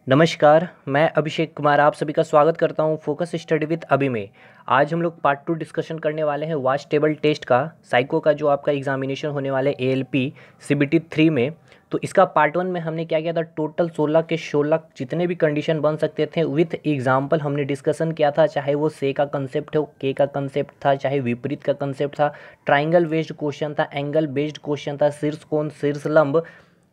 नमस्कार, मैं अभिषेक कुमार आप सभी का स्वागत करता हूं फोकस स्टडी विद अभी में। आज हम लोग पार्ट 2 डिस्कशन करने वाले हैं वाच टेबल टेस्ट का, साइको का जो आपका एग्जामिनेशन होने वाले एएलपी सीबीटी 3 में। तो इसका पार्ट 1 में हमने क्या किया था, टोटल 16 के 16 जितने भी कंडीशन बन सकते थे विथ एग्जाम्पल हमने डिस्कशन किया था। चाहे वो से का कंसेप्ट हो, के का कंसेप्ट था, चाहे विपरीत का कंसेप्ट था, ट्राइंगल बेस्ड क्वेश्चन था, एंगल बेस्ड क्वेश्चन था, शीर्ष कोण, शीर्ष लंब,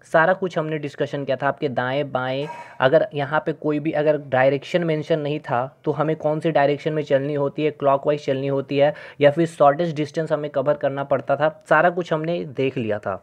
सारा कुछ हमने डिस्कशन किया था। आपके दाएं बाएं अगर यहाँ पे कोई भी अगर डायरेक्शन मेंशन नहीं था तो हमें कौन सी डायरेक्शन में चलनी होती है, क्लॉकवाइज चलनी होती है या फिर शॉर्टेस्ट डिस्टेंस हमें कवर करना पड़ता था, सारा कुछ हमने देख लिया था।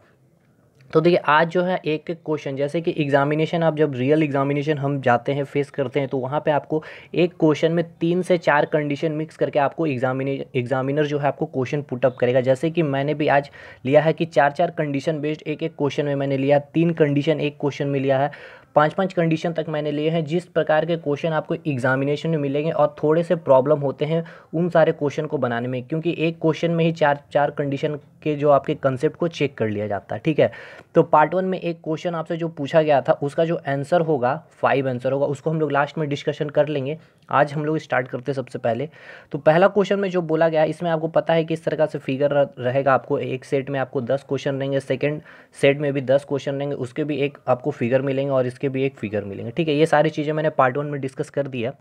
तो देखिए आज जो है एक एक क्वेश्चन, जैसे कि एग्जामिनेशन, आप जब रियल एग्जामिनेशन हम जाते हैं फेस करते हैं तो वहाँ पे आपको एक क्वेश्चन में 3 से 4 कंडीशन मिक्स करके आपको एग्जामिनर जो है आपको क्वेश्चन पुटअप करेगा। जैसे कि मैंने भी आज लिया है कि 4-4 कंडीशन बेस्ड एक एक क्वेश्चन में मैंने लिया, 3 कंडीशन एक क्वेश्चन में लिया है, 5-5 कंडीशन तक मैंने लिए हैं। जिस प्रकार के क्वेश्चन आपको एग्जामिनेशन में मिलेंगे और थोड़े से प्रॉब्लम होते हैं उन सारे क्वेश्चन को बनाने में, क्योंकि एक क्वेश्चन में ही 4-4 कंडीशन के जो आपके कंसेप्ट को चेक कर लिया जाता है। ठीक है, तो पार्ट 1 में एक क्वेश्चन आपसे जो पूछा गया था उसका जो आंसर होगा, 5 आंसर होगा, उसको हम लोग लास्ट में डिस्कशन कर लेंगे। आज हम लोग स्टार्ट करते हैं सबसे पहले। तो पहला क्वेश्चन में जो बोला गया है इसमें आपको पता है किस तरह से फिगर रहेगा। आपको एक सेट में आपको 10 क्वेश्चन रहेंगे, सेकंड सेट में भी 10 क्वेश्चन रहेंगे, उसके भी एक आपको फिगर मिलेंगे और इसके भी एक फिगर मिलेंगे। ठीक है, ये सारी चीज़ें मैंने पार्ट 1 में डिस्कस कर दिया।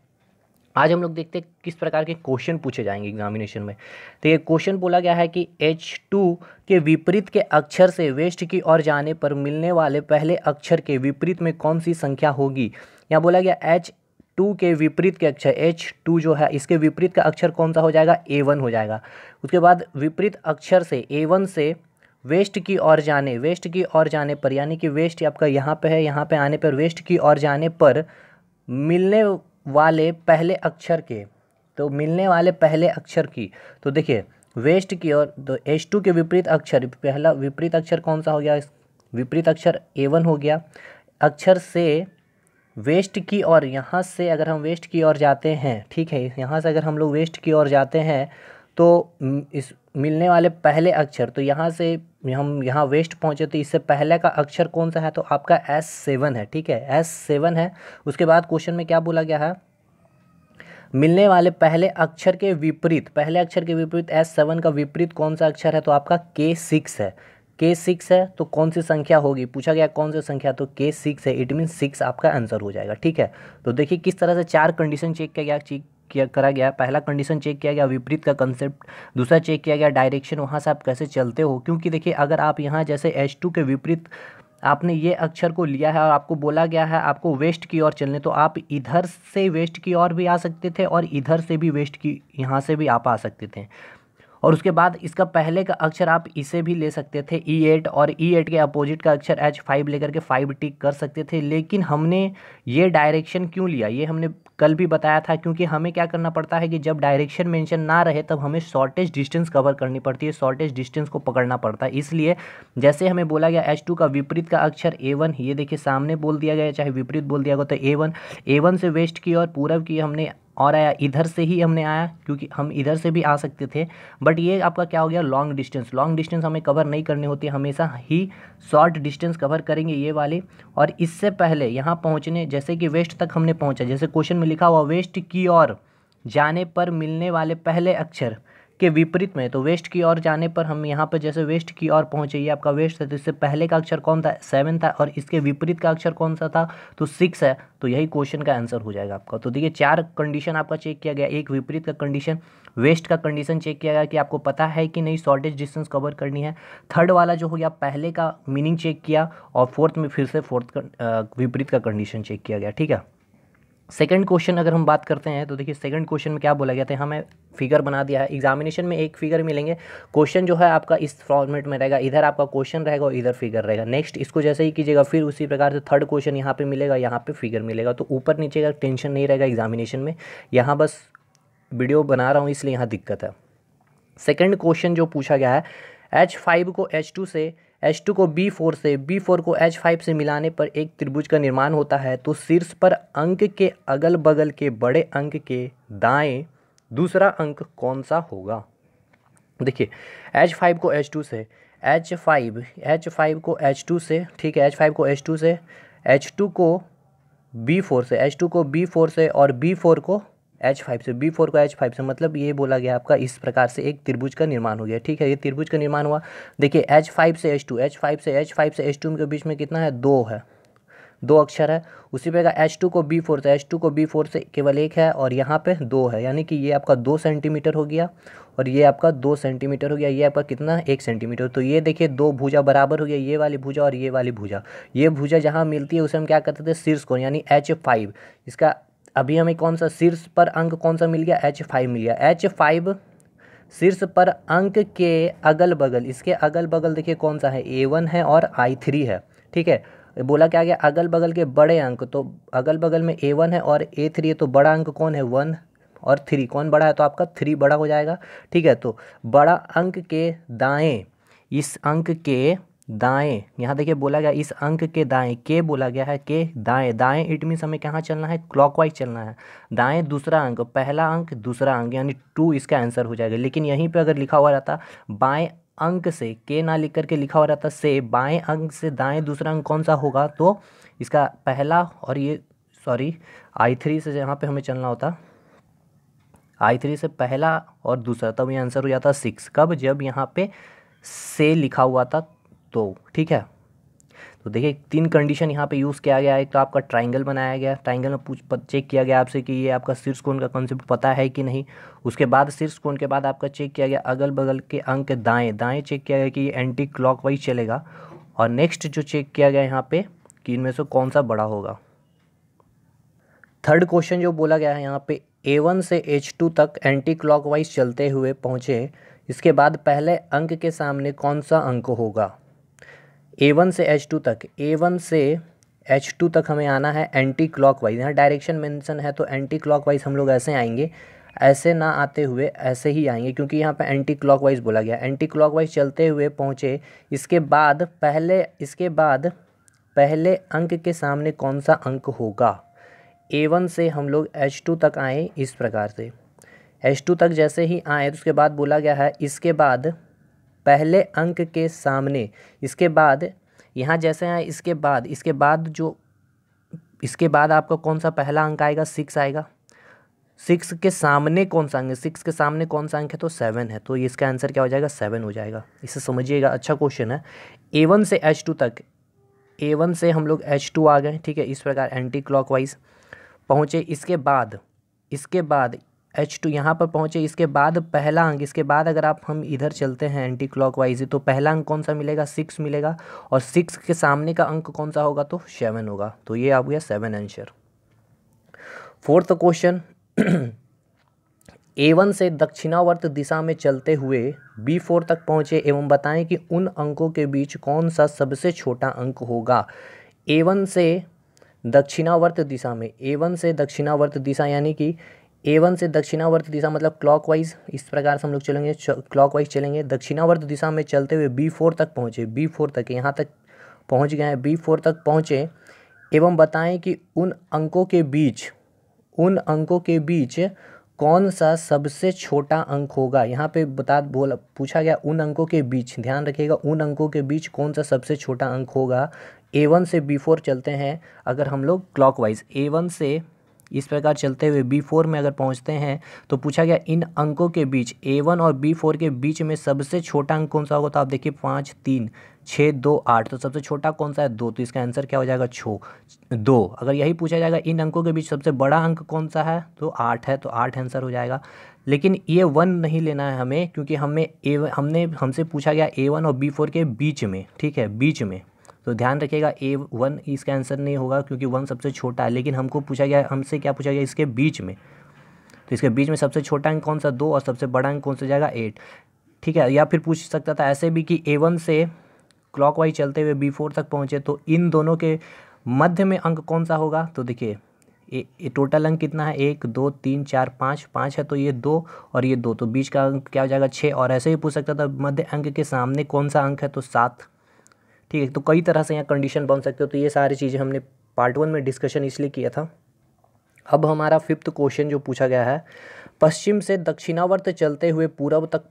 आज हम लोग देखते हैं किस प्रकार के क्वेश्चन पूछे जाएंगे एग्जामिनेशन में। तो ये क्वेश्चन बोला गया है कि H2 के विपरीत के अक्षर से वेस्ट की ओर जाने पर मिलने वाले पहले अक्षर के विपरीत में कौन सी संख्या होगी। यहाँ बोला गया H2 के विपरीत के अक्षर, H2 जो है इसके विपरीत का अक्षर कौन सा हो जाएगा, A1 हो जाएगा। उसके बाद विपरीत अक्षर से A1 से वेस्ट की ओर जाने, वेस्ट की ओर जाने पर, यानी कि वेस्ट आपका यहाँ पे है, यहाँ पे आने पर वेस्ट की ओर जाने पर मिलने वाले पहले अक्षर के, तो मिलने वाले पहले अक्षर की, तो देखिए वेस्ट की ओर, तो H2 के विपरीत अक्षर, पहला विपरीत अक्षर कौन सा हो गया, विपरीत अक्षर A1 हो गया। अक्षर से वेस्ट की ओर, यहाँ से अगर हम वेस्ट की ओर जाते हैं, ठीक है, यहाँ से अगर हम लोग वेस्ट की ओर जाते हैं तो इस मिलने वाले पहले अक्षर, तो यहाँ से हम यहाँ वेस्ट पहुँचे तो इससे पहले का अक्षर कौन सा है, तो आपका S7 है। ठीक है, S7 है। उसके बाद क्वेश्चन में क्या बोला गया है, मिलने वाले पहले अक्षर के विपरीत, पहले अक्षर के विपरीत S7 का विपरीत कौन सा अक्षर है, तो आपका K6 है। K6 है तो कौन सी संख्या होगी, पूछा गया कौन सी संख्या, तो K6 है, इट मीन 6 आपका आंसर हो जाएगा। ठीक है, तो देखिए किस तरह से 4 कंडीशन चेक करा गया। पहला कंडीशन चेक किया गया विपरीत का कंसेप्ट, दूसरा चेक किया गया डायरेक्शन, वहाँ से आप कैसे चलते हो, क्योंकि देखिए अगर आप यहाँ जैसे H2 के विपरीत आपने ये अक्षर को लिया है और आपको बोला गया है आपको वेस्ट की ओर चलने, तो आप इधर से वेस्ट की ओर भी आ सकते थे और इधर से भी वेस्ट की, यहाँ से भी आप आ सकते थे। और उसके बाद इसका पहले का अक्षर आप इसे भी ले सकते थे E8, और E8 के अपोजिट का अक्षर H5 लेकर के 5 टिक कर सकते थे। लेकिन हमने ये डायरेक्शन क्यों लिया, ये हमने कल भी बताया था, क्योंकि हमें क्या करना पड़ता है कि जब डायरेक्शन मेंशन ना रहे तब हमें शॉर्टेस्ट डिस्टेंस कवर करनी पड़ती है, शॉर्टेस्ट डिस्टेंस को पकड़ना पड़ता है। इसलिए जैसे हमें बोला गया H2 का विपरीत का अक्षर A1, ये देखिए सामने बोल दिया गया चाहे विपरीत बोल दिया गया, तो A1 से वेस्ट की और पूरब की हमने, और आया इधर से ही हमने आया क्योंकि हम इधर से भी आ सकते थे, बट ये आपका क्या हो गया, लॉन्ग डिस्टेंस। लॉन्ग डिस्टेंस हमें कवर नहीं करनी होती, हमेशा ही शॉर्ट डिस्टेंस कवर करेंगे ये वाले। और इससे पहले यहाँ पहुँचने, जैसे कि वेस्ट तक हमने पहुँचा, जैसे क्वेश्चन में लिखा हुआ वेस्ट की ओर जाने पर मिलने वाले पहले अक्षर के विपरीत में, तो वेस्ट की ओर जाने पर हम यहाँ पर जैसे वेस्ट की ओर पहुँचे, ये आपका वेस्ट है, तो इससे पहले का अक्षर कौन था, 7 था, और इसके विपरीत का अक्षर कौन सा था, तो 6 है। तो यही क्वेश्चन का आंसर हो जाएगा आपका। तो देखिए 4 कंडीशन आपका चेक किया गया, एक विपरीत का कंडीशन, वेस्ट का कंडीशन चेक किया गया कि आपको पता है कि नहीं शॉर्टेज डिस्टेंस कवर करनी है, थर्ड वाला जो हो गया पहले का मीनिंग चेक किया, और फोर्थ में फिर से विपरीत का कंडीशन चेक किया गया। ठीक है, सेकंड क्वेश्चन अगर हम बात करते हैं तो देखिए सेकंड क्वेश्चन में क्या बोला गया था, हमें फिगर बना दिया है। एग्जामिनेशन में एक फिगर मिलेंगे, क्वेश्चन जो है आपका इस फॉर्मेट में रहेगा, इधर आपका क्वेश्चन रहेगा और इधर फिगर रहेगा। नेक्स्ट इसको जैसे ही कीजिएगा फिर उसी प्रकार से थर्ड क्वेश्चन यहाँ पे मिलेगा, यहाँ पे फिगर मिलेगा, तो ऊपर नीचे का टेंशन नहीं रहेगा एग्जामिनेशन में। यहाँ बस वीडियो बना रहा हूँ इसलिए यहाँ दिक्कत है। सेकंड क्वेश्चन जो पूछा गया है, H5 को H2 से, H2 को B4 से, B4 को H5 से मिलाने पर एक त्रिभुज का निर्माण होता है, तो शीर्ष पर अंक के अगल बगल के बड़े अंक के दाएं दूसरा अंक कौन सा होगा। देखिए H5 को H2 से, H5 को H2 से, ठीक है, H5 को H2 से, H2 को B4 से, H2 को B4 से और B4 को H5 से, B4 को H5 से, मतलब ये बोला गया आपका इस प्रकार से एक त्रिभुज का निर्माण हो गया। ठीक है, ये त्रिभुज का निर्माण हुआ। देखिए H5 से H2, H5 से H5 से H2 के बीच में कितना है, 2 है, 2 अक्षर है। उसी प्रकार H2 को B4 से, H2 को B4 से केवल 1 है और यहाँ पे 2 है, यानी कि ये आपका 2 सेंटीमीटर हो गया और ये आपका 2 सेंटीमीटर हो गया। ये आपका कितना, 1 सेंटीमीटर। तो ये देखिए 2 भुजा बराबर हो गया, ये वाली भुजा और ये वाली भुजा। ये भुजा जहाँ मिलती है उसे हम क्या कहते थे, शीर्ष कोण, यानी H5। इसका अभी हमें कौन सा शीर्ष पर अंक कौन सा मिल गया, H5 मिल गया। H5 शीर्ष पर अंक के अगल बगल, इसके अगल बगल देखिए कौन सा है, A1 है और I3 है। ठीक है, बोला क्या गया, अगल बगल के बड़े अंक, तो अगल बगल में A1 है और A3 है, तो बड़ा अंक कौन है, 1 और 3, कौन बड़ा है, तो आपका 3 बड़ा हो जाएगा। ठीक है, तो बड़ा अंक के दाएं, इस अंक के दाएं, यहाँ देखिए बोला गया इस अंक के दाएं, के बोला गया है, के दाएं, दाएं इट मीन्स हमें कहाँ चलना है, क्लॉकवाइज चलना है। दाएं दूसरा अंक, पहला अंक दूसरा अंक, यानी 2 इसका आंसर हो जाएगा। लेकिन यहीं पे अगर लिखा हुआ रहता बाएं अंक से, के ना लिख करके लिखा हुआ रहता से, बाएं अंक से दाएं दूसरा अंक कौन सा होगा, तो इसका पहला, और ये सॉरी I3 से यहाँ पे हमें चलना होता, I3 से पहला और दूसरा, तब ये आंसर हो जाता 6। कब, जब यहाँ पे से लिखा हुआ था तो। ठीक है, तो देखिए 3 कंडीशन यहाँ पे यूज़ किया गया है। तो आपका ट्राइंगल बनाया गया, ट्राइंगल में चेक किया गया आपसे कि ये आपका शीर्ष कोण का कॉन्सेप्ट पता है कि नहीं। उसके बाद शीर्ष कोण के बाद आपका चेक किया गया अगल बगल के अंक दाएं, दाएं चेक किया गया कि ये एंटी क्लॉकवाइज चलेगा। और नेक्स्ट जो चेक किया गया यहाँ पे कि इनमें से कौन सा बड़ा होगा। थर्ड क्वेश्चन जो बोला गया है यहाँ पे, A1 से H2 तक एंटी क्लॉकवाइज चलते हुए पहुँचे, इसके बाद पहले अंक के सामने कौन सा अंक होगा। A1 से H2 तक, A1 से H2 तक हमें आना है एंटी क्लॉकवाइज। यहाँ डायरेक्शन मेंशन है तो एंटी क्लॉकवाइज हम लोग ऐसे आएंगे, ऐसे ना आते हुए ऐसे ही आएंगे, क्योंकि यहाँ पे एंटी क्लॉकवाइज बोला गया। एंटी क्लॉकवाइज चलते हुए पहुँचे, इसके बाद पहले अंक के सामने कौन सा अंक होगा। A1 से हम लोग H2 तक आए, इस प्रकार से H2 तक जैसे ही आए तो उसके बाद बोला गया है इसके बाद पहले अंक के सामने, इसके बाद यहाँ जैसे आए इसके बाद आपका कौन सा पहला अंक आएगा, 6 आएगा। 6 के सामने कौन सा अंक है, 6 के सामने कौन सा अंक है, तो 7 है। तो इसका आंसर क्या हो जाएगा, 7 हो जाएगा। इसे समझिएगा, अच्छा क्वेश्चन है। A1 से H2 तक, A1 से हम लोग H2 आ गए। ठीक है, इस प्रकार एंटी क्लॉकवाइज पहुँचे। इसके बाद H2 यहाँ पर पहुँचे, इसके बाद पहला अंक, इसके बाद अगर आप हम इधर चलते हैं एंटी क्लॉकवाइज, तो पहला अंक कौन सा मिलेगा, 6 मिलेगा। और 6 के सामने का अंक कौन सा होगा, तो 7 होगा। तो ये आ गया 7 आंसर। फोर्थ क्वेश्चन, A1 से दक्षिणावर्त दिशा में चलते हुए B4 तक पहुँचे एवं बताएं कि उन अंकों के बीच कौन सा सबसे छोटा अंक होगा। A1 से दक्षिणावर्त दिशा में, A1 से दक्षिणावर्त दिशा, यानी कि A1 से दक्षिणावर्त दिशा मतलब क्लॉकवाइज, इस प्रकार से हम लोग चलेंगे, क्लॉकवाइज चलेंगे। दक्षिणावर्त दिशा में चलते हुए B4 तक पहुँचे, B4 तक, यहाँ तक पहुँच गए हैं, B4 तक पहुँचे एवं बताएं कि उन अंकों के बीच कौन सा सबसे छोटा अंक होगा। यहाँ पे पूछा गया उन अंकों के बीच, ध्यान रखिएगा, उन अंकों के बीच कौन सा सबसे छोटा अंक होगा। A1 से B4 चलते हैं अगर हम लोग क्लॉकवाइज, A1 से इस प्रकार चलते हुए B4 में अगर पहुंचते हैं तो पूछा गया इन अंकों के बीच, A1 और B4 के बीच में सबसे छोटा अंक कौन सा होगा। तो आप देखिए 5, 3, 6, 2, 8, तो सबसे छोटा कौन सा है, 2। तो इसका आंसर क्या हो जाएगा, 2। अगर यही पूछा जाएगा इन अंकों के बीच सबसे बड़ा अंक कौन सा है, तो 8 है, तो 8 आंसर हो जाएगा। लेकिन ये 1 नहीं लेना है हमें, क्योंकि हमसे पूछा गया A1 और B4 के बीच में। ठीक है, बीच में, तो ध्यान रखिएगा A1 इसका आंसर नहीं होगा, क्योंकि 1 सबसे छोटा है। लेकिन हमसे क्या पूछा गया, इसके बीच में, तो इसके बीच में सबसे छोटा अंक कौन सा, 2, और सबसे बड़ा अंक कौन सा जाएगा, 8। ठीक है, या फिर पूछ सकता था ऐसे भी कि A1 से क्लॉकवाइज चलते हुए B4 तक पहुँचे तो इन दोनों के मध्य में अंक कौन सा होगा। तो देखिए ये टोटल अंक कितना है, 1, 2, 3, 4, 5 है, तो ये 2 और ये 2, तो बीच का अंक क्या हो जाएगा, 6। और ऐसे ही पूछ सकता था मध्य अंक के सामने कौन सा अंक है, तो 7। ठीक है, तो कई तरह से यहाँ कंडीशन बन सकते हो। तो ये सारी चीज़ें हमने पार्ट 1 में डिस्कशन इसलिए किया था। अब हमारा 5th क्वेश्चन जो पूछा गया है, पश्चिम से दक्षिणावर्त चलते हुए पूर्व तक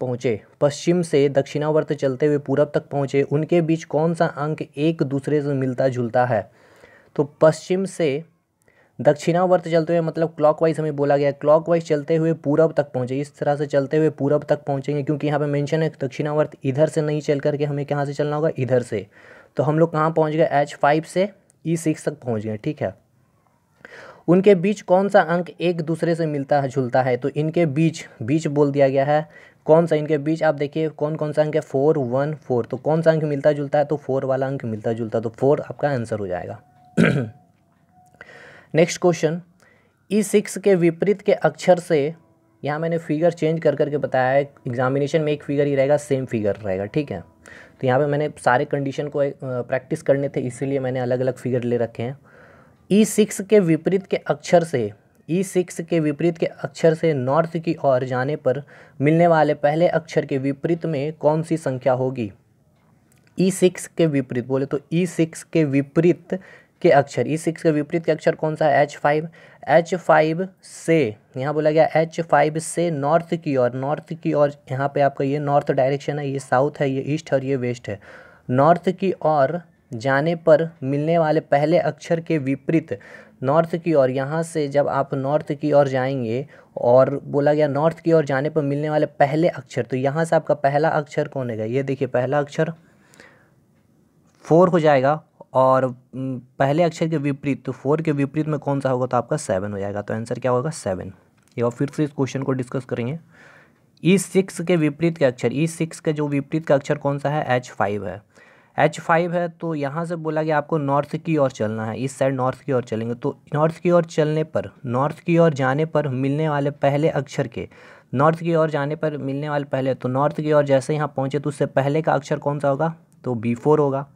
पहुँचे, उनके बीच कौन सा अंक एक दूसरे से मिलता जुलता है। तो पश्चिम से दक्षिणावर्त चलते हुए मतलब क्लॉकवाइज हमें बोला गया, क्लॉकवाइज चलते हुए पूरब तक पहुँचे, इस तरह से चलते हुए पूरब तक पहुँचेंगे, क्योंकि यहाँ पे मेंशन है दक्षिणावर्त इधर से नहीं चल करके हमें कहाँ से चलना होगा, इधर से। तो हम लोग कहाँ पहुँच गए, H5 से E6 तक पहुँच गए, ठीक है। उनके बीच कौन सा अंक एक दूसरे से मिलता है जुलता है, तो इनके बीच बीच बोल दिया गया है, कौन सा इनके बीच आप देखिए कौन कौन सा अंक है, 4 1 4, तो कौन सा अंक मिलता जुलता है, तो 4 वाला अंक मिलता जुलता, तो 4 आपका आंसर हो जाएगा। नेक्स्ट क्वेश्चन, E6 के विपरीत के अक्षर से, यहाँ मैंने फिगर चेंज कर करके बताया है, एग्जामिनेशन में एक फिगर ही रहेगा, सेम फिगर रहेगा, ठीक है। तो यहाँ पे मैंने सारे कंडीशन को प्रैक्टिस करने थे, इसीलिए मैंने अलग अलग फिगर ले रखे हैं। E6 के विपरीत के अक्षर से, E6 के विपरीत के अक्षर से नॉर्थ की ओर जाने पर मिलने वाले पहले अक्षर के विपरीत में कौन सी संख्या होगी। E6 के विपरीत बोले तो E6 के विपरीत के अक्षर, E6 के विपरीत के अक्षर कौन सा है, H5। H5 से, यहाँ बोला गया H5 से नॉर्थ की ओर, नॉर्थ की ओर, यहाँ पे आपका ये नॉर्थ डायरेक्शन है, ये साउथ है, ये ईस्ट और ये वेस्ट है। नॉर्थ की ओर जाने पर मिलने वाले पहले अक्षर के विपरीत, नॉर्थ की ओर, यहाँ से जब आप नॉर्थ की ओर जाएंगे और बोला गया नॉर्थ की ओर जाने पर मिलने वाले पहले अक्षर, तो यहाँ से आपका पहला अक्षर कौन है, ये देखिए पहला अक्षर 4 हो जाएगा, और पहले अक्षर के विपरीत, तो 4 के विपरीत में कौन सा होगा, तो आपका 7 हो जाएगा। तो आंसर क्या होगा, 7। ये और फिर से इस क्वेश्चन को डिस्कस करेंगे। E6 के विपरीत के अक्षर, E6 का जो विपरीत का अक्षर कौन सा है, H5 है। H5 है, तो यहाँ से बोला गया आपको नॉर्थ की ओर चलना है, इस साइड नॉर्थ की ओर चलेंगे, तो नॉर्थ की ओर चलने पर, नॉर्थ की ओर जाने पर मिलने वाले पहले अक्षर के, नॉर्थ की ओर जाने पर मिलने वाले पहले, तो नॉर्थ की ओर जैसे यहाँ पहुँचे तो उससे पहले का अक्षर कौन सा होगा, तो B4 होगा।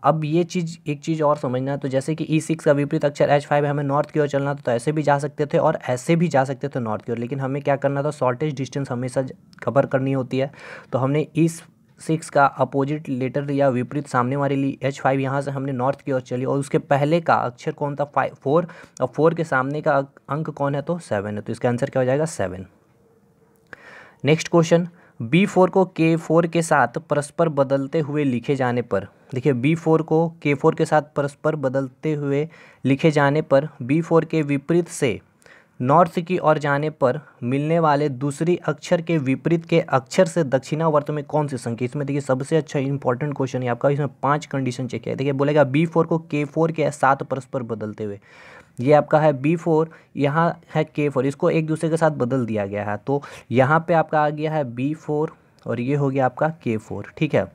अब ये चीज़, एक चीज़ और समझना है, तो जैसे कि E6 का विपरीत अक्षर H5 है, हमें नॉर्थ की ओर चलना था, तो ऐसे भी जा सकते थे और ऐसे भी जा सकते थे नॉर्थ की ओर, लेकिन हमें क्या करना था, शॉर्टेज डिस्टेंस हमेशा कवर करनी होती है। तो हमने E6 का अपोजिट लेटर लिया, विपरीत सामने वाली ली H5, यहाँ से हमने नॉर्थ की ओर चली, और उसके पहले का अक्षर कौन था, 4, और 4 के सामने का अंक कौन है, तो 7 है, तो इसका आंसर क्या हो जाएगा, 7। नेक्स्ट क्वेश्चन, B4 को K4 के साथ परस्पर बदलते हुए लिखे जाने पर, देखिए B4 को K4 के साथ परस्पर बदलते हुए लिखे जाने पर B4 के विपरीत से नॉर्थ की ओर जाने पर मिलने वाले दूसरी अक्षर के विपरीत के अक्षर से दक्षिणावर्त में कौन सी संख्या, इसमें देखिए सबसे अच्छा इंपॉर्टेंट क्वेश्चन है आपका, इसमें 5 कंडीशन चेक किया। देखिए बोलेगा B4 को K4 के साथ परस्पर बदलते हुए, ये आपका है B4, यहाँ है K4, इसको एक दूसरे के साथ बदल दिया गया है, तो यहाँ पे आपका आ गया है B4 और ये हो गया आपका K4, ठीक है।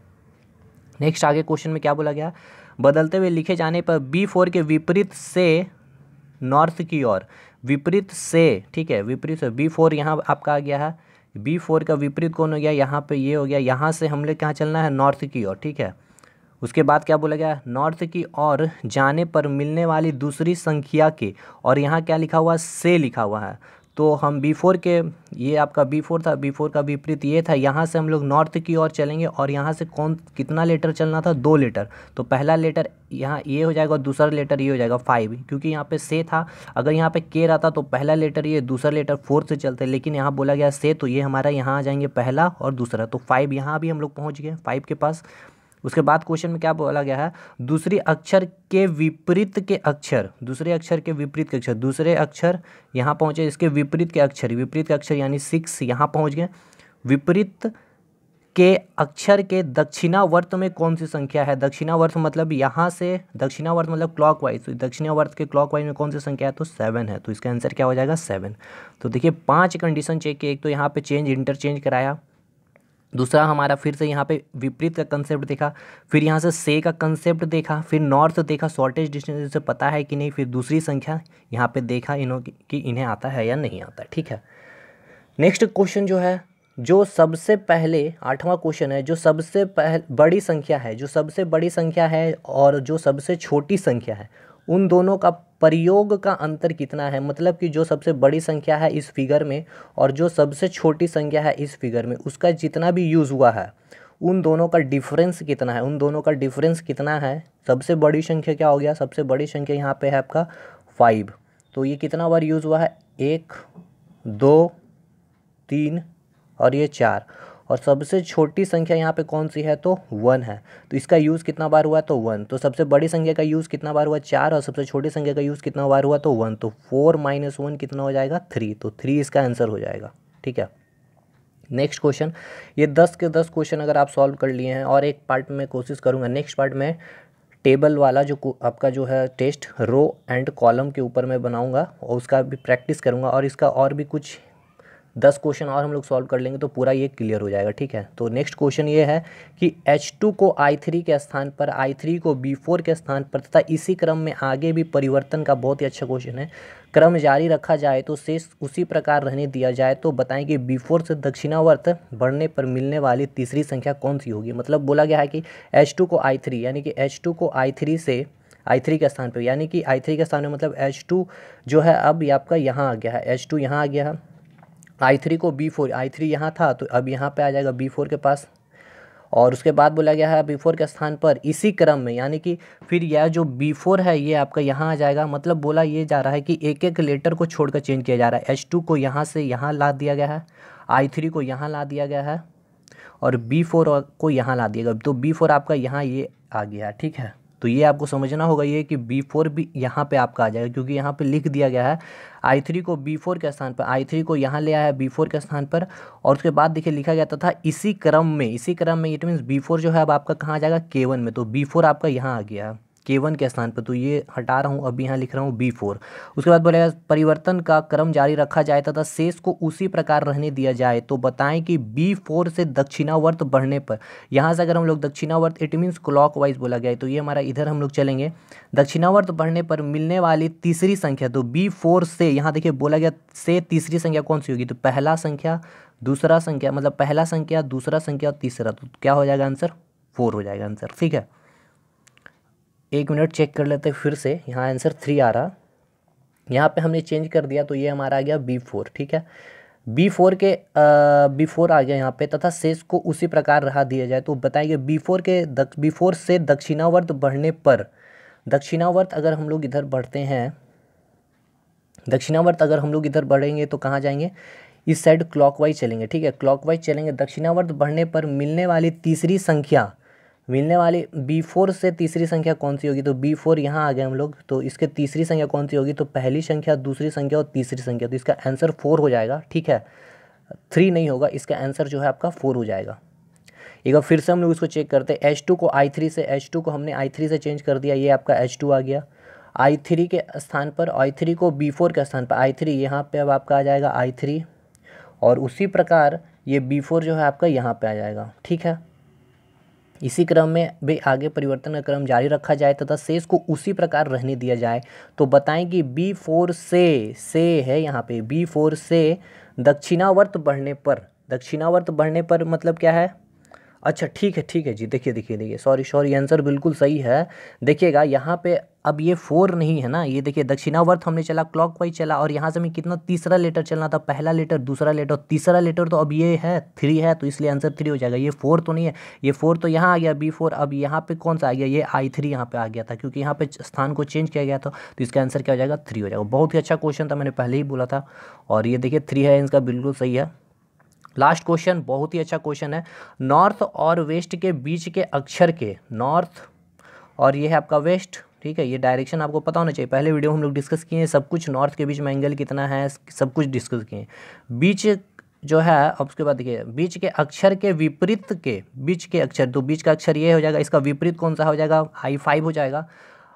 नेक्स्ट आगे क्वेश्चन में क्या बोला गया, बदलते हुए लिखे जाने पर B4 के विपरीत से नॉर्थ की ओर, विपरीत से, ठीक है, विपरीत से B4 यहाँ आपका आ गया है, B4 का विपरीत कौन हो गया, यहाँ पे ये हो गया, यहाँ से हम लोग कहाँ चलना है, नॉर्थ की ओर, ठीक है। उसके बाद क्या बोला गया, नॉर्थ की ओर जाने पर मिलने वाली दूसरी संख्या के, और यहाँ क्या लिखा हुआ, से लिखा हुआ है, तो हम B4 के, ये आपका B4 था, B4 का विपरीत ये था, यहाँ से हम लोग नॉर्थ की ओर चलेंगे, और यहाँ से कौन कितना लेटर चलना था, 2 लेटर, तो पहला लेटर यहाँ ये हो जाएगा और दूसरा लेटर ये हो जाएगा 5, क्योंकि यहाँ पे से था, अगर यहाँ पे K रहता तो पहला लेटर ये, दूसरा लेटर 4 से चलते, लेकिन यहाँ बोला गया से, तो ये हमारा यहाँ आ जाएंगे पहला और दूसरा, तो 5 यहाँ भी हम लोग पहुँच गए 5 के पास। उसके बाद क्वेश्चन में क्या बोला गया है, दूसरी अक्षर के विपरीत के अक्षर, दूसरे अक्षर के विपरीत के अक्षर, दूसरे अक्षर यहाँ पहुँचे, इसके विपरीत के अक्षर, विपरीत के अक्षर यानी 6 यहाँ पहुँच गए, विपरीत के अक्षर के दक्षिणावर्त में कौन सी संख्या है, दक्षिणावर्त मतलब यहाँ से, दक्षिणावर्त मतलब क्लॉकवाइज, तो दक्षिणावर्त के क्लॉकवाइज में कौन सी संख्या है, तो 7 है, तो इसका आंसर क्या हो जाएगा, 7। तो देखिए 5 कंडीशन चेक किए, एक तो यहाँ पे चेंज इंटरचेंज कराया, दूसरा हमारा फिर से यहाँ पे विपरीत का कंसेप्ट देखा, फिर यहाँ से का कंसेप्ट देखा, फिर नॉर्थ देखा, शॉर्टेज डिस्टेंस से पता है कि नहीं, फिर दूसरी संख्या यहाँ पे देखा इन्हों कि इन्हें आता है या नहीं आता है, ठीक है। नेक्स्ट क्वेश्चन जो है, जो सबसे पहले 8वां क्वेश्चन है, जो सबसे बड़ी संख्या है, जो सबसे बड़ी संख्या है और जो सबसे छोटी संख्या है, उन दोनों का प्रयोग का अंतर कितना है, मतलब कि जो सबसे बड़ी संख्या है इस फिगर में और जो सबसे छोटी संख्या है इस फिगर में, उसका जितना भी यूज़ हुआ है उन दोनों का डिफरेंस कितना है, उन दोनों का डिफरेंस कितना है। सबसे बड़ी संख्या क्या हो गया, सबसे बड़ी संख्या यहाँ पे है आपका 5, तो ये कितना बार यूज़ हुआ है, 1 2 3 और ये 4, और सबसे छोटी संख्या यहाँ पे कौन सी है, तो 1 है। तो इसका यूज़ कितना बार हुआ, तो 1। तो सबसे बड़ी संख्या का यूज़ कितना बार हुआ, 4, और सबसे छोटी संख्या का यूज़ कितना बार हुआ, तो 1। तो 4 - 1 कितना हो जाएगा, 3। तो 3 इसका आंसर हो जाएगा। ठीक है, नेक्स्ट क्वेश्चन। ये 10 के 10 क्वेश्चन अगर आप सॉल्व कर लिए हैं, और एक पार्ट में कोशिश करूँगा नेक्स्ट पार्ट में टेबल वाला जो आपका जो है टेस्ट रो एंड कॉलम के ऊपर मैं बनाऊंगा और उसका भी प्रैक्टिस करूंगा, और इसका और भी कुछ 10 क्वेश्चन और हम लोग सॉल्व कर लेंगे तो पूरा ये क्लियर हो जाएगा। ठीक है, तो नेक्स्ट क्वेश्चन ये है कि H2 को I3 के स्थान पर, I3 को B4 के स्थान पर तथा इसी क्रम में आगे भी परिवर्तन का बहुत ही अच्छा क्वेश्चन है, क्रम जारी रखा जाए तो शेष उसी प्रकार रहने दिया जाए तो बताएं कि B4 से दक्षिणावर्त बढ़ने पर मिलने वाली तीसरी संख्या कौन सी होगी। मतलब बोला गया है कि H2 को I3 यानी कि H2 को I3 से I3 के स्थान पर, यानी कि I3 के स्थान में मतलब H2 जो है अब ये आपका यहाँ आ गया है, H2 यहाँ आ गया है, I3 को B4, I3 यहाँ था तो अब यहाँ पे आ जाएगा B4 के पास, और उसके बाद बोला गया है B4 के स्थान पर इसी क्रम में, यानी कि फिर यह जो B4 है ये आपका यहाँ आ जाएगा। मतलब बोला ये जा रहा है कि एक एक लेटर को छोड़कर चेंज किया जा रहा है। H2 को यहाँ से यहाँ ला दिया गया है, I3 को यहाँ ला दिया गया है, और B4 को यहाँ ला दिया गया। तो B4 आपका यहाँ ये आ गया। ठीक है, तो ये आपको समझना होगा ये कि B4 भी यहाँ पे आपका आ जाएगा, क्योंकि यहाँ पे लिख दिया गया है I3 को B4 के स्थान पर, I3 को यहाँ ले आया है B4 के स्थान पर, और उसके बाद देखिए लिखा गया था इसी क्रम में, इसी क्रम में, इट मीन्स B4 जो है अब आपका कहाँ आ जाएगा, K1 में। तो B4 आपका यहाँ आ गया है K1 के स्थान पर, तो ये हटा रहा हूँ, अभी यहाँ लिख रहा हूँ B4। उसके बाद बोलेगा परिवर्तन का क्रम जारी रखा जाए तथा शेष को उसी प्रकार रहने दिया जाए तो बताएं कि B4 से दक्षिणावर्त बढ़ने पर, यहाँ से अगर हम लोग दक्षिणावर्त, इट मीन्स क्लॉकवाइज बोला गया है, तो ये हमारा इधर हम लोग चलेंगे, दक्षिणावर्त बढ़ने पर मिलने वाली तीसरी संख्या, तो B4 से यहाँ देखिए बोला गया से तीसरी संख्या कौन सी होगी, तो पहला संख्या, दूसरा संख्या, मतलब पहला संख्या, दूसरा संख्या और तीसरा, तो क्या हो जाएगा आंसर, 4 हो जाएगा आंसर। ठीक है, 1 मिनट चेक कर लेते हैं फिर से, यहाँ आंसर 3 आ रहा, यहाँ पे हमने चेंज कर दिया तो ये हमारा आ गया B4। ठीक है, B4 आ गया यहाँ पे, तथा शेष को उसी प्रकार रहा दिया जाए तो बताइए B4 से दक्षिणावर्त बढ़ने पर, दक्षिणावर्त अगर हम लोग इधर बढ़ते हैं, दक्षिणावर्त अगर हम लोग इधर बढ़ेंगे तो कहाँ जाएंगे, इस साइड क्लॉकवाइज चलेंगे। ठीक है, क्लॉकवाइज चलेंगे, दक्षिणावर्त बढ़ने पर मिलने वाली तीसरी संख्या, मिलने वाली B4 से तीसरी संख्या कौन सी होगी, तो B4 यहाँ आ गए हम लोग, तो इसके तीसरी संख्या कौन सी होगी, तो पहली संख्या, दूसरी संख्या और तीसरी संख्या, तो इसका आंसर 4 हो जाएगा। ठीक है, 3 नहीं होगा, इसका आंसर जो है आपका 4 हो जाएगा। एक बार फिर से हम लोग इसको चेक करते हैं, H2 को I3 से, H2 को हमने I3 से चेंज कर दिया, ये आपका H2 आ गया, I3 के स्थान पर, I3 को B4 के स्थान पर, I3 यहाँ पे अब आपका आ जाएगा I3, और उसी प्रकार ये B4 जो है आपका यहाँ पे आ जाएगा। ठीक है, इसी क्रम में भी आगे परिवर्तन का क्रम जारी रखा जाए तथा शेष को उसी प्रकार रहने दिया जाए तो बताएं कि B4 से है यहाँ पे, B4 से दक्षिणावर्त बढ़ने पर, दक्षिणावर्त बढ़ने पर मतलब क्या है, अच्छा ठीक है जी, देखिए सॉरी आंसर बिल्कुल सही है। देखिएगा यहाँ पे अब ये 4 नहीं है ना, ये देखिए दक्षिणावर्त हमने चला, क्लॉकवाइज चला, और यहाँ से हमें कितना तीसरा लेटर चलना था, पहला लेटर, दूसरा लेटर, तीसरा लेटर, तो अब ये है 3 है, तो इसलिए आंसर 3 हो जाएगा। ये 4 तो नहीं है, ये 4 तो यहाँ आ गया B4, अब यहाँ पे कौन सा आ गया, ये I3 यहाँ पे आ गया था, क्योंकि यहाँ पे स्थान को चेंज किया गया था, तो इसका आंसर क्या हो जाएगा, 3 हो जाएगा। बहुत ही अच्छा क्वेश्चन था, मैंने पहले ही बोला था, और ये देखिए 3 है, इसका बिल्कुल सही है। लास्ट क्वेश्चन बहुत ही अच्छा क्वेश्चन है, नॉर्थ और वेस्ट के बीच के अक्षर के, नॉर्थ और ये है आपका वेस्ट, ठीक है, ये डायरेक्शन आपको पता होना चाहिए, पहले वीडियो हम लोग डिस्कस किए हैं सब कुछ, नॉर्थ के बीच में एंगल कितना है सब कुछ डिस्कस किए हैं। बीच जो है, अब उसके बाद देखिए बीच के अक्षर के विपरीत के, बीच के अक्षर, तो बीच का अक्षर ये हो जाएगा, इसका विपरीत कौन सा हो जाएगा, I5 हो जाएगा।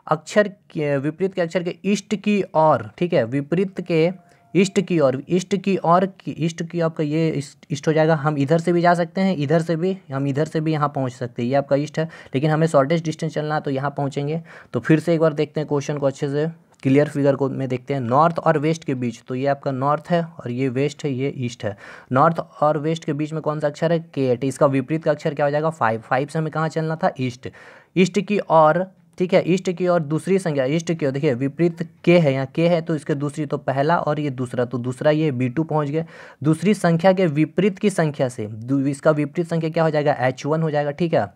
अक्षर के विपरीत के अक्षर के ईस्ट की ओर, ठीक है, विपरीत के ईस्ट की ओर, ईस्ट की आपका ये ईस्ट हो जाएगा। हम इधर से भी जा सकते हैं, इधर से भी, हम इधर से भी यहाँ पहुँच सकते हैं, ये आपका ईस्ट है, लेकिन हमें शॉर्टेस्ट डिस्टेंस चलना है तो यहाँ पहुँचेंगे। तो फिर से एक बार देखते हैं क्वेश्चन को अच्छे से, क्लियर फिगर को में देखते हैं, नॉर्थ और वेस्ट के बीच, तो ये आपका नॉर्थ है और ये वेस्ट है, ये ईस्ट है। नॉर्थ और वेस्ट के बीच में कौन सा अक्षर है, K8, इसका विपरीत का अक्षर क्या हो जाएगा, 5 से हमें कहाँ चलना था, ईस्ट की ओर, ठीक है, ईस्ट की ओर दूसरी संख्या, ईस्ट की ओर देखिए विपरीत K है, यहाँ K है तो इसके दूसरी, तो पहला और ये दूसरा, तो दूसरा ये B2 पहुँच गए। दूसरी संख्या के विपरीत की संख्या से, इसका विपरीत संख्या क्या हो जाएगा, H1 हो जाएगा, ठीक है,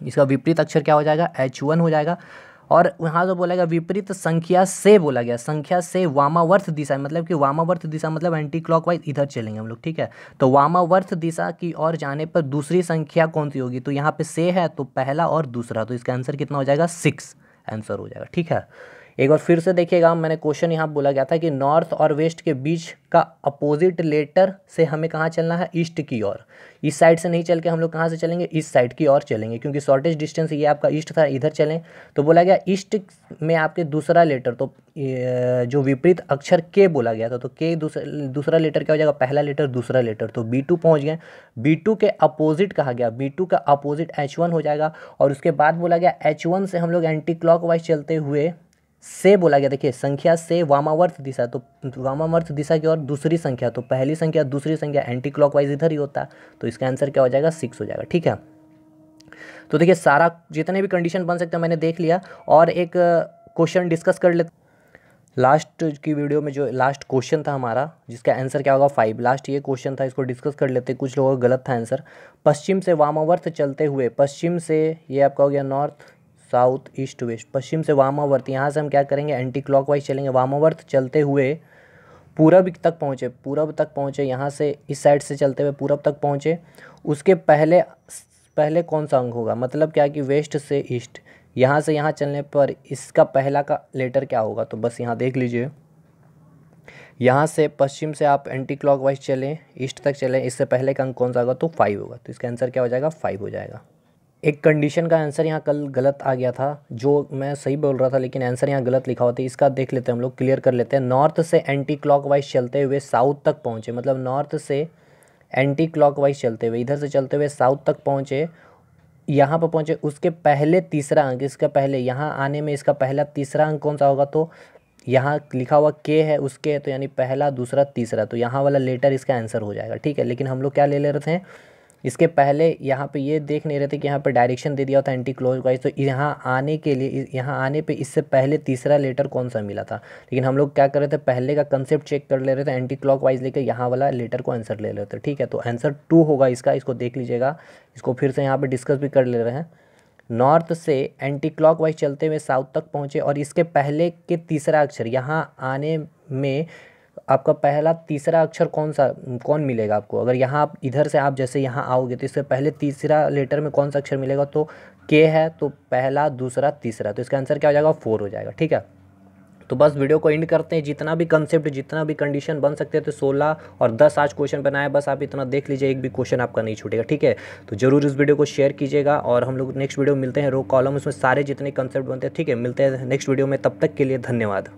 इसका विपरीत अक्षर क्या हो जाएगा, H1 हो जाएगा। और यहाँ तो बोला गया विपरीत संख्या से, बोला गया संख्या से वामावर्त दिशा, मतलब कि वामावर्त दिशा मतलब एंटी क्लॉकवाइज इधर चलेंगे हम लोग, ठीक है। तो वामावर्त दिशा की ओर जाने पर दूसरी संख्या कौन सी होगी, तो यहाँ पे से है तो पहला और दूसरा, तो इसका आंसर कितना हो जाएगा 6 आंसर हो जाएगा, ठीक है। एक बार फिर से देखिएगा, मैंने क्वेश्चन यहाँ बोला गया था कि नॉर्थ और वेस्ट के बीच का अपोजिट लेटर से हमें कहाँ चलना है, ईस्ट की ओर। इस साइड से नहीं चल के हम लोग कहाँ से चलेंगे, इस साइड की ओर चलेंगे, क्योंकि शॉर्टेस्ट डिस्टेंस ये आपका ईस्ट था, इधर चलें। तो बोला गया ईस्ट में आपके दूसरा लेटर, तो जो विपरीत अक्षर के बोला गया था, तो के दूसरा लेटर क्या हो जाएगा, पहला लेटर दूसरा लेटर, तो B2 पहुँच गए। B2 के अपोजिट कहा गया, B2 का अपोजिट H1 हो जाएगा। और उसके बाद बोला गया H1 से हम लोग एंटी क्लॉकवाइज चलते हुए से बोला गया, देखिए संख्या से वामावर्त दिशा, तो वामावर्त दिशा की ओर दूसरी संख्या, तो पहली संख्या दूसरी संख्या एंटी क्लॉकवाइज इधर ही होता है, तो इसका आंसर क्या हो जाएगा 6 हो जाएगा, ठीक है। तो देखिए सारा जितने भी कंडीशन बन सकते हैं मैंने देख लिया, और एक क्वेश्चन डिस्कस कर लेते। लास्ट की वीडियो में जो लास्ट क्वेश्चन था हमारा, जिसका आंसर क्या होगा 5, लास्ट ये क्वेश्चन था, इसको डिस्कस कर लेते। कुछ लोगों का गलत था आंसर। पश्चिम से वामावर्त चलते हुए, पश्चिम से ये आपका हो गया नॉर्थ साउथ ईस्ट वेस्ट, पश्चिम से वामावर्त, यहाँ से हम क्या करेंगे एंटी क्लॉकवाइज चलेंगे, वामावर्त चलते हुए पूरब तक पहुँचे, यहाँ से इस साइड से चलते हुए पूरब तक पहुँचे। उसके पहले कौन सा अंक होगा, मतलब क्या कि वेस्ट से ईस्ट, यहाँ से यहाँ चलने पर इसका पहला का लेटर क्या होगा, तो बस यहाँ देख लीजिए। यहाँ से पश्चिम से आप एंटी क्लॉकवाइज चलें, ईस्ट तक चलें, इससे पहले का अंक कौन सा होगा, तो 5 होगा, तो इसका आंसर क्या हो जाएगा 5 हो जाएगा। एक कंडीशन का आंसर यहाँ कल गलत आ गया था, जो मैं सही बोल रहा था लेकिन आंसर यहाँ गलत लिखा होता है, इसका देख लेते हैं हम लोग, क्लियर कर लेते हैं। नॉर्थ से एंटी क्लॉकवाइज चलते हुए साउथ तक पहुँचे, मतलब नॉर्थ से एंटी क्लॉकवाइज चलते हुए इधर से चलते हुए साउथ तक पहुँचे, यहाँ पर पहुँचे, उसके पहले तीसरा अंक, इसका पहले यहाँ आने में इसका पहला तीसरा अंक कौन सा होगा, तो यहाँ लिखा हुआ के है उसके, तो यानी पहला दूसरा तीसरा, तो यहाँ वाला लेटर इसका आंसर हो जाएगा, ठीक है। लेकिन हम लोग क्या ले रहे थे, इसके पहले यहाँ पे ये देख नहीं रहे थे कि यहाँ पे डायरेक्शन दे दिया होता एंटी क्लॉकवाइज, तो यहाँ आने के लिए, यहाँ आने पे इससे पहले तीसरा लेटर कौन सा मिला था, लेकिन हम लोग क्या कर रहे थे, पहले का कंसेप्ट चेक कर ले रहे थे, एंटी क्लॉकवाइज लेकर यहाँ वाला लेटर को आंसर ले रहे थे, ठीक है। तो आंसर 2 होगा इसका, इसको देख लीजिएगा, इसको फिर से यहाँ पर डिस्कस भी कर ले रहे हैं। नॉर्थ से एंटी क्लॉकवाइज चलते हुए साउथ तक पहुँचे, और इसके पहले के तीसरा अक्षर यहाँ आने में आपका पहला तीसरा अक्षर कौन मिलेगा आपको, अगर यहाँ आप इधर से आप जैसे यहाँ आओगे तो इससे पहले तीसरा लेटर में कौन सा अक्षर मिलेगा, तो के है, तो पहला दूसरा तीसरा, तो इसका आंसर क्या हो जाएगा 4 हो जाएगा, ठीक है। तो बस वीडियो को एंड करते हैं, जितना भी कंसेप्ट जितना भी कंडीशन बन सकते हैं, तो 16 और 10 आज क्वेश्चन बनाए, बस आप इतना देख लीजिए, एक भी क्वेश्चन आपका नहीं छूटेगा, ठीक है। तो जरूर इस वीडियो को शेयर कीजिएगा, और हम लोग नेक्स्ट वीडियो में मिलते हैं, रो कॉलम उसमें सारे जितने कंसेप्ट बनते हैं, ठीक है। मिलते हैं नेक्स्ट वीडियो में, तब तक के लिए धन्यवाद।